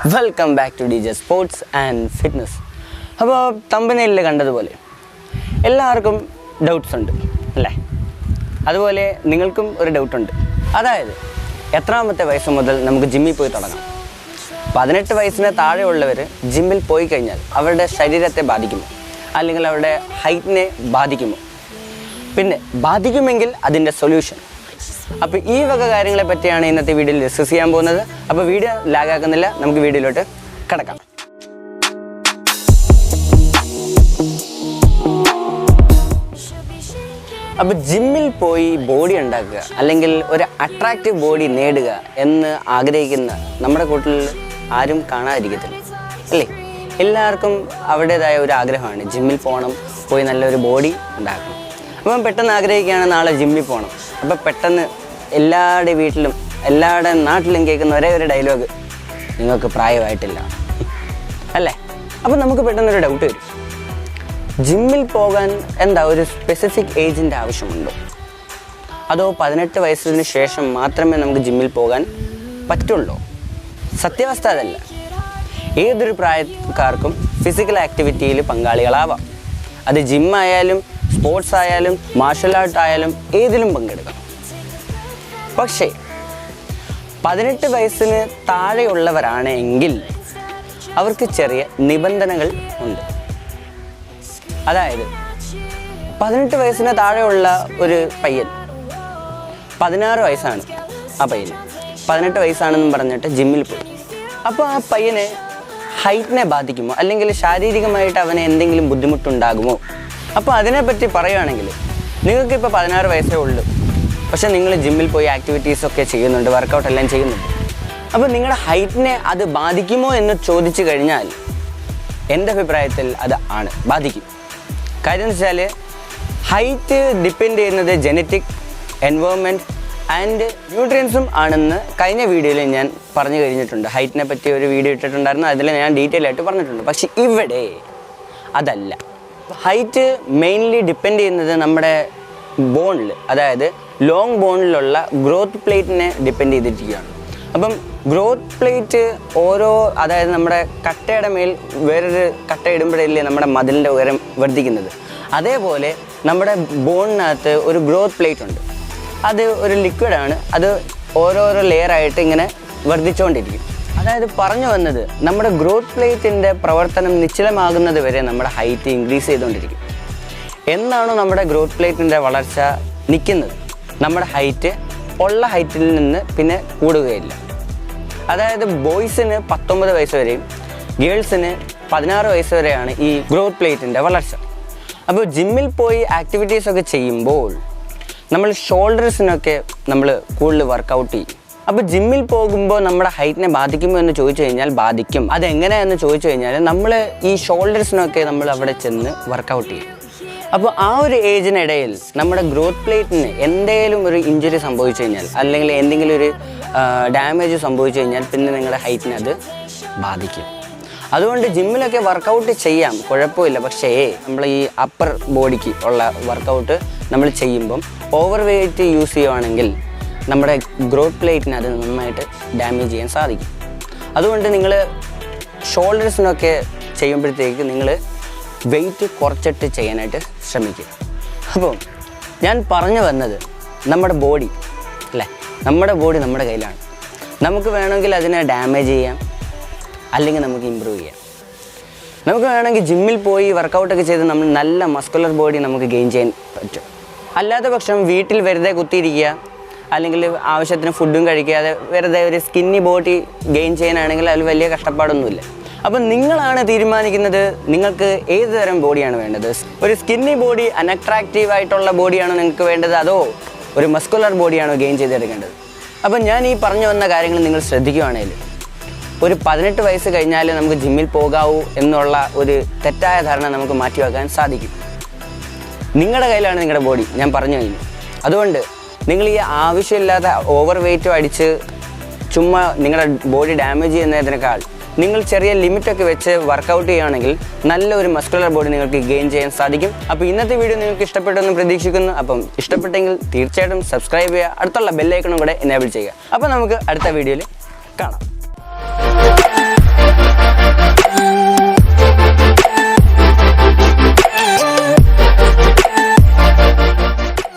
Welcome back to DJ sports and fitness. അപ്പോൾ തമ്പനയിൽ കണ്ടതുപോലെ എല്ലാവർക്കും ഡൗട്ട്സ് ഉണ്ട് അല്ലേ? അതുപോലെ നിങ്ങൾക്കും ഒരു ഡൗട്ടുണ്ട്. അതായത് എത്രാമത്തെ വയസ്സ് മുതൽ നമുക്ക് ജിമ്മിൽ പോയി തുടങ്ങാം? 18 വയസ്സിന് താഴെയുള്ളവർ ജിമ്മിൽ പോയി കഴിഞ്ഞാൽ അവരുടെ ശരീരത്തെ ബാധിക്കുമോ, അല്ലെങ്കിൽ അവരുടെ ഹൈറ്റിനെ ബാധിക്കുമോ? പിന്നെ ബാധിക്കുമെങ്കിൽ അതിൻ്റെ സൊല്യൂഷൻ. അപ്പോൾ ഈ വക കാര്യങ്ങളെ പറ്റിയാണ് ഇന്നത്തെ വീഡിയോയിൽ ഡിസ്കസ് ചെയ്യാൻ പോകുന്നത്. അപ്പോൾ വീഡിയോ ലാഗാക്കുന്നില്ല, നമുക്ക് വീഡിയോയിലോട്ട് കടക്കാം. അപ്പോൾ ജിമ്മിൽ പോയി ബോഡി ഉണ്ടാക്കുക അല്ലെങ്കിൽ ഒരു അട്രാക്റ്റീവ് ബോഡി നേടുക എന്ന് ആഗ്രഹിക്കുന്ന നമ്മുടെ കൂട്ടിൽ ആരും കാണാതിരിക്കത്തില്ല അല്ലേ? എല്ലാവർക്കും അവരുടേതായ ഒരു ആഗ്രഹമാണ് ജിമ്മിൽ പോകണം, പോയി നല്ലൊരു ബോഡി ഉണ്ടാക്കണം. അപ്പം പെട്ടെന്ന് ആഗ്രഹിക്കുകയാണ് നാളെ ജിമ്മിൽ പോകണം. അപ്പം പെട്ടെന്ന് എല്ലാവരുടെ വീട്ടിലും എല്ലാവരുടെ നാട്ടിലും കേൾക്കുന്ന ഒരേ ഒരു ഡയലോഗ്, നിങ്ങൾക്ക് പ്രായമായിട്ടില്ല അല്ലേ? അപ്പം നമുക്ക് പെട്ടെന്നൊരു ഡൗട്ട് വരും, ജിമ്മിൽ പോകാൻ എന്താ ഒരു സ്പെസിഫിക് ഏജിൻ്റെ ആവശ്യമുണ്ടോ? അതോ 18 വയസ്സിന് ശേഷം മാത്രമേ നമുക്ക് ജിമ്മിൽ പോകാൻ പറ്റുള്ളൂ? സത്യാവസ്ഥ അതല്ല. ഏതൊരു പ്രായക്കാർക്കും ഫിസിക്കൽ ആക്ടിവിറ്റിയിൽ പങ്കാളികളാവാം. അത് ജിമ്മായാലും സ്പോർട്സ് ആയാലും മാർഷൽ ആർട്ട് ആയാലും ഏതിലും പങ്കെടുക്കാം. പക്ഷേ 18 വയസ്സിന് താഴെയുള്ളവരാണെങ്കിൽ അവർക്ക് ചെറിയ നിബന്ധനകൾ ഉണ്ട്. അതായത് 18 വയസ്സിന് താഴെയുള്ള ഒരു പയ്യൻ, 16 വയസ്സാണ് ആ പയ്യന്, 18 വയസ്സാണെന്നും പറഞ്ഞിട്ട് ജിമ്മിൽ പോയി. അപ്പോൾ ആ പയ്യന് ഹൈറ്റിനെ ബാധിക്കുമോ, അല്ലെങ്കിൽ ശാരീരികമായിട്ട് അവന് എന്തെങ്കിലും ബുദ്ധിമുട്ടുണ്ടാകുമോ? അപ്പോൾ അതിനെപ്പറ്റി പറയുകയാണെങ്കിൽ, നിങ്ങൾക്കിപ്പോൾ 16 വയസ്സേ ഉള്ളൂ, പക്ഷേ നിങ്ങൾ ജിമ്മിൽ പോയി ആക്ടിവിറ്റീസൊക്കെ ചെയ്യുന്നുണ്ട്, വർക്കൗട്ട് എല്ലാം ചെയ്യുന്നുണ്ട്. അപ്പോൾ നിങ്ങളുടെ ഹൈറ്റിനെ അത് ബാധിക്കുമോ എന്ന് ചോദിച്ചു കഴിഞ്ഞാൽ എൻ്റെ അഭിപ്രായത്തിൽ അത് ബാധിക്കും. കാര്യം എന്ന് വെച്ചാൽ ഹൈറ്റ് ഡിപ്പെൻഡ് ചെയ്യുന്നത് ജനറ്റിക്, എൻവയോൺമെൻറ്റ് ആൻഡ് ന്യൂട്രിയൻസും ആണെന്ന് കഴിഞ്ഞ വീഡിയോയിൽ ഞാൻ പറഞ്ഞു കഴിഞ്ഞിട്ടുണ്ട്. ഹൈറ്റിനെ പറ്റി ഒരു വീഡിയോ ഇട്ടിട്ടുണ്ടായിരുന്നു, അതിൽ ഞാൻ ഡീറ്റെയിൽ ആയിട്ട് പറഞ്ഞിട്ടുണ്ട്. പക്ഷേ ഇവിടെ അതല്ല. ഹൈറ്റ് മെയിൻലി ഡിപ്പെൻഡ് ചെയ്യുന്നത് നമ്മുടെ ബോണിൽ, അതായത് ലോങ് ബോണിലുള്ള ഗ്രോത്ത് പ്ലേറ്റിനെ ഡിപ്പെൻഡ് ചെയ്തിരിക്കുകയാണ്. അപ്പം ഗ്രോത്ത് പ്ലേറ്റ് അതായത് നമ്മുടെ കട്ടയുടെ മേൽ വേറൊരു കട്ട ഇടുമ്പോഴല്ലേ നമ്മുടെ മതിലിൻ്റെ ഉയരം വർദ്ധിക്കുന്നത്. അതേപോലെ നമ്മുടെ ബോണിനകത്ത് ഒരു ഗ്രോത്ത് പ്ലേറ്റ് ഉണ്ട്. അത് ഒരു ലിക്വിഡാണ്, അത് ഓരോരോ ലെയറായിട്ട് ഇങ്ങനെ വർദ്ധിച്ചുകൊണ്ടിരിക്കും. അതായത് പറഞ്ഞു വന്നത്, നമ്മുടെ ഗ്രോത്ത് പ്ലേറ്റിൻ്റെ പ്രവർത്തനം നിശ്ചലമാകുന്നത് വരെ നമ്മുടെ ഹൈറ്റ് ഇൻക്രീസ് ചെയ്തുകൊണ്ടിരിക്കും. എന്നാണോ നമ്മുടെ ഗ്രോത്ത് പ്ലേറ്റിൻ്റെ വളർച്ച നിൽക്കുന്നത്, നമ്മുടെ ഹൈറ്റ് ഉള്ള ഹൈറ്റിൽ നിന്ന് പിന്നെ കൂടുകയില്ല. അതായത് ബോയ്സിന് 19 വയസ്സ് വരെയും ഗേൾസിന് 16 വയസ്സ് വരെയാണ് ഈ ഗ്രോത്ത് പ്ലേറ്റിൻ്റെ വളർച്ച. അപ്പോൾ ജിമ്മിൽ പോയി ആക്ടിവിറ്റീസൊക്കെ ചെയ്യുമ്പോൾ നമ്മൾ ഷോൾഡേഴ്സിനൊക്കെ നമ്മൾ കൂടുതൽ വർക്കൗട്ട് ചെയ്യും. അപ്പോൾ ജിമ്മിൽ പോകുമ്പോൾ നമ്മുടെ ഹൈറ്റിനെ ബാധിക്കുമോ എന്ന് ചോദിച്ചു കഴിഞ്ഞാൽ ബാധിക്കും. അതെങ്ങനെയാണെന്ന് ചോദിച്ചു കഴിഞ്ഞാൽ നമ്മൾ ഈ ഷോൾഡേഴ്സിനൊക്കെ നമ്മൾ അവിടെ ചെന്ന് വർക്കൗട്ട് ചെയ്യും. അപ്പോൾ ആ ഒരു ഏജിനിടയിൽ നമ്മുടെ ഗ്രോത്ത് പ്ലേറ്റിന് എന്തെങ്കിലും ഒരു ഇഞ്ചുറി സംഭവിച്ചു കഴിഞ്ഞാൽ, അല്ലെങ്കിൽ എന്തെങ്കിലും ഒരു ഡാമേജ് സംഭവിച്ചു കഴിഞ്ഞാൽ പിന്നെ നിങ്ങളുടെ ഹൈറ്റിനെ അത് ബാധിക്കും. അതുകൊണ്ട് ജിമ്മിലൊക്കെ വർക്കൗട്ട് ചെയ്യാം, കുഴപ്പമില്ല. പക്ഷേ നമ്മൾ ഈ അപ്പർ ബോഡിക്ക് ഉള്ള വർക്കൗട്ട് നമ്മൾ ചെയ്യുമ്പം ഓവർ വെയ്റ്റ് യൂസ് ചെയ്യുവാണെങ്കിൽ നമ്മുടെ ഗ്രോത്ത് പ്ലേറ്റിന് അത് നന്നായിട്ട് ഡാമേജ് ചെയ്യാൻ സാധിക്കും. അതുകൊണ്ട് നിങ്ങൾ ഷോൾഡേഴ്സിനൊക്കെ ചെയ്യുമ്പോഴത്തേക്ക് നിങ്ങൾ വെയിറ്റ് കുറച്ചിട്ട് ചെയ്യാനായിട്ട് ശ്രമിക്കുക. അപ്പോൾ ഞാൻ പറഞ്ഞു വന്നത്, നമ്മുടെ ബോഡി അല്ലേ, നമ്മുടെ ബോഡി നമ്മുടെ കയ്യിലാണ്. നമുക്ക് വേണമെങ്കിൽ അതിനെ ഡാമേജ് ചെയ്യാം, അല്ലെങ്കിൽ നമുക്ക് ഇമ്പ്രൂവ് ചെയ്യാം. നമുക്ക് വേണമെങ്കിൽ ജിമ്മിൽ പോയി വർക്കൗട്ടൊക്കെ ചെയ്ത് നമ്മൾ നല്ല മസ്കുലർ ബോഡി നമുക്ക് ഗെയിൻ ചെയ്യാൻ പറ്റും. അല്ലാത്ത പക്ഷം വീട്ടിൽ വെറുതെ കുത്തിയിരിക്കുക, അല്ലെങ്കിൽ ആവശ്യത്തിന് ഫുഡും കഴിക്കാതെ വെറുതെ ഒരു സ്കിന്നി ബോഡി ഗെയിൻ ചെയ്യാനാണെങ്കിൽ അതിൽ വലിയ കഷ്ടപ്പാടൊന്നുമില്ല. അപ്പം നിങ്ങളാണ് തീരുമാനിക്കുന്നത് നിങ്ങൾക്ക് ഏത് തരം ബോഡിയാണ് വേണ്ടത്. ഒരു സ്കിന്നി ബോഡി, അൺഅട്രാക്റ്റീവ് ആയിട്ടുള്ള ബോഡിയാണോ നിങ്ങൾക്ക് വേണ്ടത്, അതോ ഒരു മസ്കുലർ ബോഡിയാണോ ഗെയിൻ ചെയ്തെടുക്കേണ്ടത്? അപ്പം ഞാൻ ഈ പറഞ്ഞു വന്ന കാര്യങ്ങൾ നിങ്ങൾ ശ്രദ്ധിക്കുകയാണെങ്കിൽ ഒരു 18 വയസ്സ് കഴിഞ്ഞാൽ നമുക്ക് ജിമ്മിൽ പോകാവൂ എന്നുള്ള ഒരു തെറ്റായ ധാരണ നമുക്ക് മാറ്റിവെക്കാൻ സാധിക്കും. നിങ്ങളുടെ കയ്യിലാണ് നിങ്ങളുടെ ബോഡി, ഞാൻ പറഞ്ഞു കഴിഞ്ഞു. അതുകൊണ്ട് നിങ്ങൾ ഈ ആവശ്യമില്ലാത്ത ഓവർ വെയ്റ്റും അടിച്ച് ചുമ്മാ നിങ്ങളുടെ ബോഡി ഡാമേജ് ചെയ്യുന്നതിനേക്കാൾ നിങ്ങൾ ചെറിയ ലിമിറ്റൊക്കെ വെച്ച് വർക്കൗട്ട് ചെയ്യുകയാണെങ്കിൽ നല്ലൊരു മസ്കുലർ ബോഡി നിങ്ങൾക്ക് ഗെയിൻ ചെയ്യാൻ സാധിക്കും. അപ്പോൾ ഇന്നത്തെ വീഡിയോ നിങ്ങൾക്ക് ഇഷ്ടപ്പെട്ടെന്ന് പ്രതീക്ഷിക്കുന്നു. അപ്പം ഇഷ്ടപ്പെട്ടെങ്കിൽ തീർച്ചയായിട്ടും സബ്സ്ക്രൈബ് ചെയ്യുക, അടുത്തുള്ള ബെല്ലൈക്കണും കൂടെ എനേബിൾ ചെയ്യുക. അപ്പോൾ നമുക്ക് അടുത്ത വീഡിയോയിൽ കാണാം.